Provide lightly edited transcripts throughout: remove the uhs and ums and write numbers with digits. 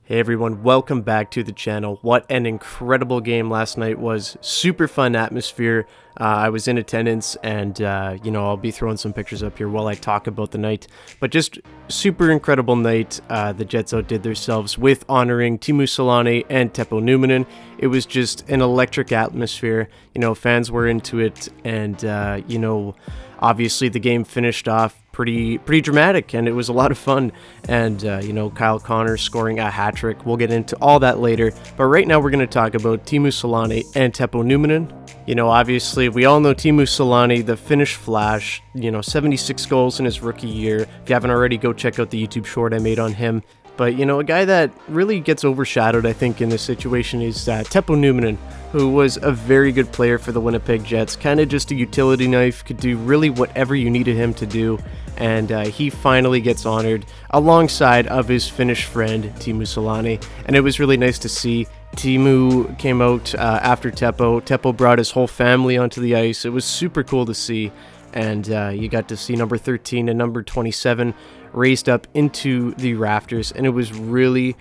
Hey everyone, welcome back to the channel. What an incredible game last night was. Super fun atmosphere. I was in attendance and, I'll be throwing some pictures up here while I talk about the night. But just super incredible night. The Jets outdid themselves with honoring Teemu Selanne and Teppo Nummenin. It was just an electric atmosphere. Fans were into it and, obviously the game finished off pretty dramatic, and it was a lot of fun. And Kyle Connor scoring a hat trick. We'll get into all that later, but right now we're going to talk about Teemu Selanne and Teppo Nummenin. Obviously we all know Teemu Selanne, the Finnish Flash, 76 goals in his rookie year. If you haven't already, go check out the YouTube short I made on him. But, a guy that really gets overshadowed, I think, in this situation is Teppo Nummenin, who was a very good player for the Winnipeg Jets. Kind of just a utility knife, could do really whatever you needed him to do. And he finally gets honored alongside of his Finnish friend, Teemu Selanne. And it was really nice to see. Teemu came out after Teppo. Teppo brought his whole family onto the ice. It was super cool to see. And you got to see number 13 and number 27 raised up into the rafters, and it was really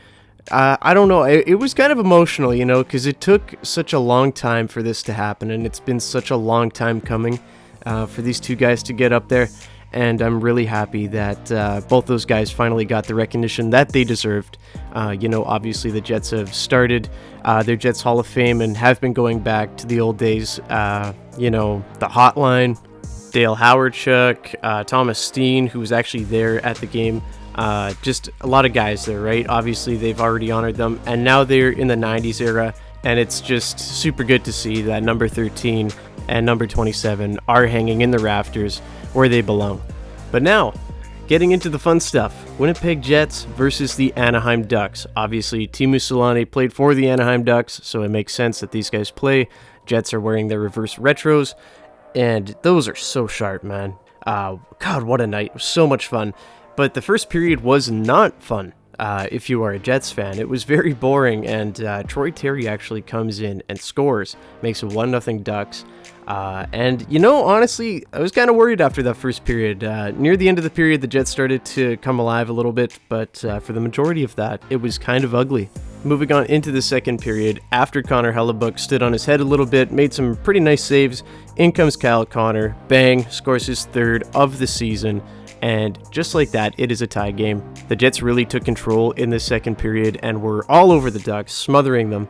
I don't know, it was kind of emotional, because it took such a long time for this to happen, and it's been such a long time coming for these two guys to get up there. And I'm really happy that both those guys finally got the recognition that they deserved. Obviously the Jets have started their Jets Hall of Fame and have been going back to the old days. The hotline, Dale Howardchuk, Thomas Steen, who was actually there at the game. Just a lot of guys there, right? Obviously, they've already honored them, and now they're in the 90s era, and it's just super good to see that number 13 and number 27 are hanging in the rafters where they belong. But now, getting into the fun stuff. Winnipeg Jets versus the Anaheim Ducks. Obviously, Teemu Selanne played for the Anaheim Ducks, so it makes sense that these guys play. Jets are wearing their reverse retros. And those are so sharp, man. God, what a night. It was so much fun. But the first period was not fun if you are a Jets fan. It was very boring, and Troy Terry actually comes in and scores. Makes it 1-0 Ducks. Honestly, I was kind of worried after that first period. Near the end of the period, the Jets started to come alive a little bit, but for the majority of that, it was kind of ugly. Moving on into the second period, after Connor Hellebuyck stood on his head a little bit, made some pretty nice saves, in comes Kyle Connor, bang, scores his third of the season, and just like that, it is a tie game. The Jets really took control in the second period and were all over the Ducks, smothering them.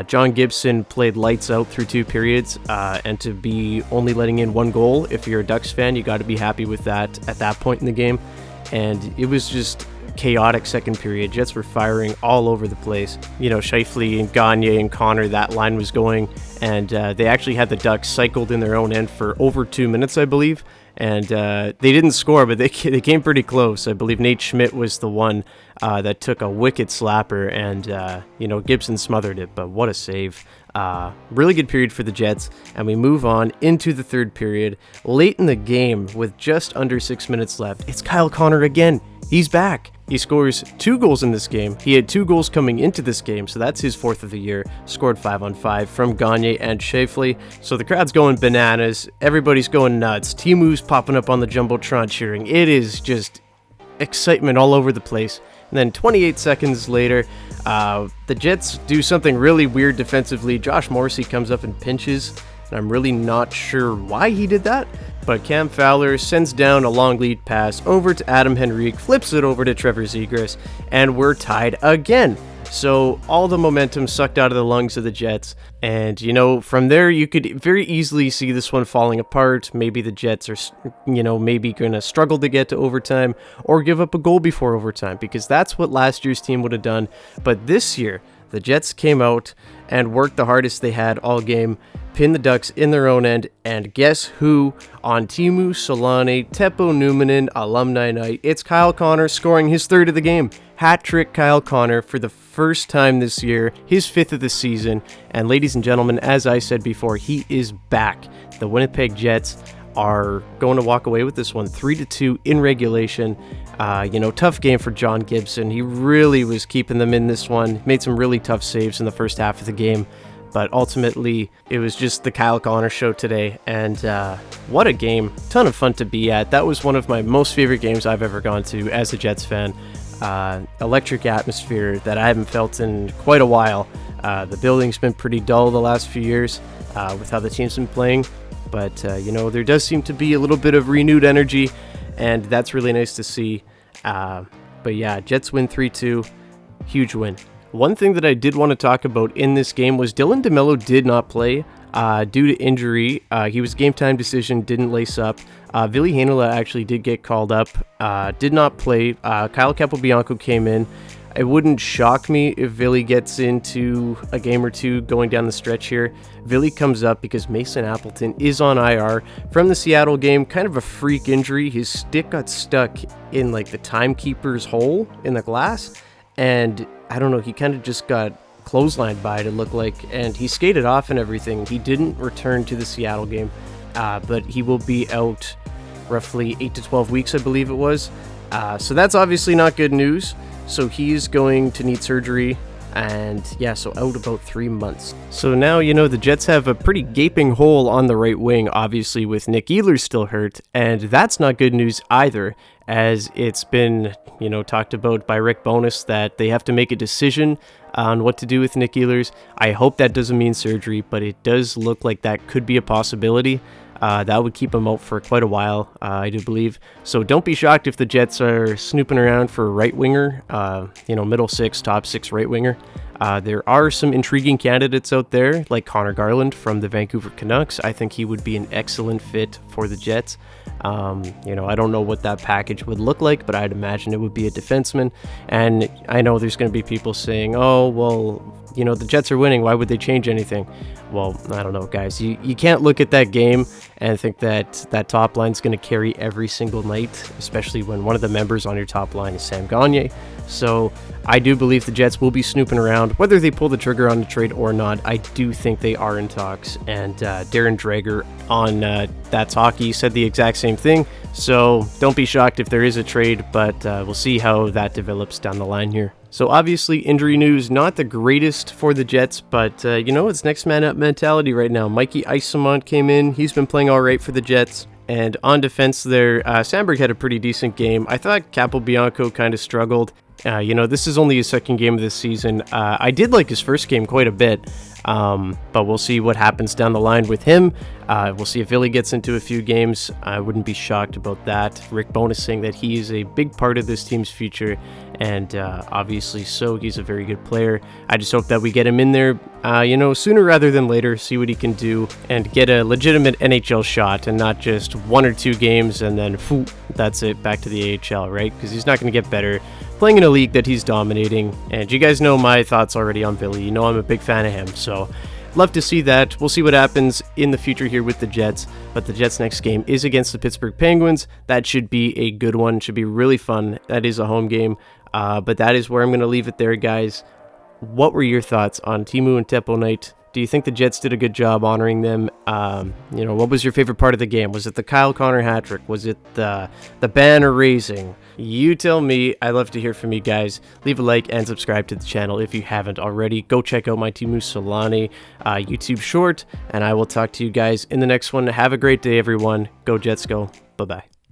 John Gibson played lights out through two periods, and to be only letting in one goal, if you're a Ducks fan, you got to be happy with that at that point in the game. And it was just chaotic second period. Jets were firing all over the place. Scheifele and Gagne and Connor, that line was going, and they actually had the Ducks cycled in their own end for over 2 minutes, I believe. And they didn't score, but they came pretty close. I believe Nate Schmidt was the one that took a wicked slapper, and Gibson smothered it, but what a save. Really good period for the Jets, and we move on into the third period. Late in the game, with just under 6 minutes left, it's Kyle Connor again. He's back. He scores 2 goals in this game. He had 2 goals coming into this game, so that's his 4th of the year. Scored 5-on-5 from Gagne and Scheifele. So the crowd's going bananas. Everybody's going nuts. Teemu's popping up on the Jumbotron cheering. It is just excitement all over the place. And then 28 seconds later, the Jets do something really weird defensively. Josh Morrissey comes up and pinches, and I'm really not sure why he did that. But Cam Fowler sends down a long lead pass over to Adam Henrique, flips it over to Trevor Zegras, and we're tied again. So all the momentum sucked out of the lungs of the Jets. And, from there you could very easily see this one falling apart. Maybe the Jets are, maybe going to struggle to get to overtime or give up a goal before overtime, because that's what last year's team would have done. But this year, the Jets came out and worked the hardest they had all game, pinned the Ducks in their own end, and guess who? On Teemu Selanne, Teppo Nummenin Alumni Night, it's Kyle Connor scoring his 3rd of the game. Hat trick Kyle Connor for the first time this year, his 5th of the season, and ladies and gentlemen, as I said before, he is back. The Winnipeg Jets are going to walk away with this one 3-2 in regulation. Tough game for John Gibson. He really was keeping them in this one, made some really tough saves in the first half of the game. But ultimately, it was just the Kyle Connor show today, and what a game. Ton of fun to be at. That was one of my most favorite games I've ever gone to as a Jets fan. electric atmosphere that I haven't felt in quite a while. The building's been pretty dull the last few years with how the team's been playing, but there does seem to be a little bit of renewed energy, and that's really nice to see. But yeah, Jets win 3-2, huge win. One thing that I did want to talk about in this game was Dylan DeMello did not play due to injury. He was a game time decision, didn't lace up. Ville Heinola actually did get called up, did not play. Kyle Capobianco came in. It wouldn't shock me if Ville gets into a game or two going down the stretch here. Ville comes up because Mason Appleton is on IR from the Seattle game. Kind of a freak injury. His stick got stuck in like the timekeeper's hole in the glass, and I don't know, he kind of just got clotheslined by it, it looked like, and he skated off and everything. He didn't return to the Seattle game, but he will be out roughly 8 to 12 weeks, I believe it was. So that's obviously not good news. So he's going to need surgery, and yeah, so out about 3 months. So now, the Jets have a pretty gaping hole on the right wing, obviously, with Nick Ehlers still hurt, and that's not good news either, as it's been, talked about by Rick Bowness that they have to make a decision on what to do with Nick Ehlers. I hope that doesn't mean surgery, but it does look like that could be a possibility. That would keep him out for quite a while, I do believe. So don't be shocked if the Jets are snooping around for a right winger, middle six, top six right winger. There are some intriguing candidates out there, like Connor Garland from the Vancouver Canucks. I think he would be an excellent fit for the Jets. I don't know what that package would look like, but I'd imagine it would be a defenseman. And I know there's going to be people saying, oh, well, the Jets are winning. Why would they change anything? Well, I don't know, guys. You can't look at that game and think that that top line's going to carry every single night, especially when one of the members on your top line is Sam Gagner. So I do believe the Jets will be snooping around. Whether they pull the trigger on the trade or not, I do think they are in talks. And Darren Dreger on That's Hockey said the exact same thing. So don't be shocked if there is a trade, but we'll see how that develops down the line here. So obviously injury news, not the greatest for the Jets, but it's next man up mentality right now. Mikey Eyssimont came in. He's been playing all right for the Jets. And on defense there, Sandberg had a pretty decent game. I thought Capobianco kind of struggled. This is only his second game of this season. I did like his first game quite a bit, but we'll see what happens down the line with him. We'll see if Ville gets into a few games. I wouldn't be shocked about that. Rick Bowness saying that he is a big part of this team's future, and obviously so. He's a very good player. I just hope that we get him in there, sooner rather than later, see what he can do, and get a legitimate NHL shot, and not just 1 or 2 games and then, that's it, back to the AHL, right? Because he's not going to get better playing in a league that he's dominating. And you guys know my thoughts already on Ville. I'm a big fan of him, so love to see that. We'll see what happens in the future here with the Jets, but the Jets' next game is against the Pittsburgh Penguins. That should be a good one. Should be really fun. That is a home game, but that is where I'm going to leave it there, guys. What were your thoughts on Teemu and Teppo night? Do you think the Jets did a good job honoring them? What was your favorite part of the game? Was it the Kyle Connor hat trick? Was it the banner raising? You tell me. I'd love to hear from you guys. Leave a like and subscribe to the channel if you haven't already. Go check out my Teemu Selanne YouTube short, and I will talk to you guys in the next one. Have a great day, everyone. Go Jets, go. Bye-bye.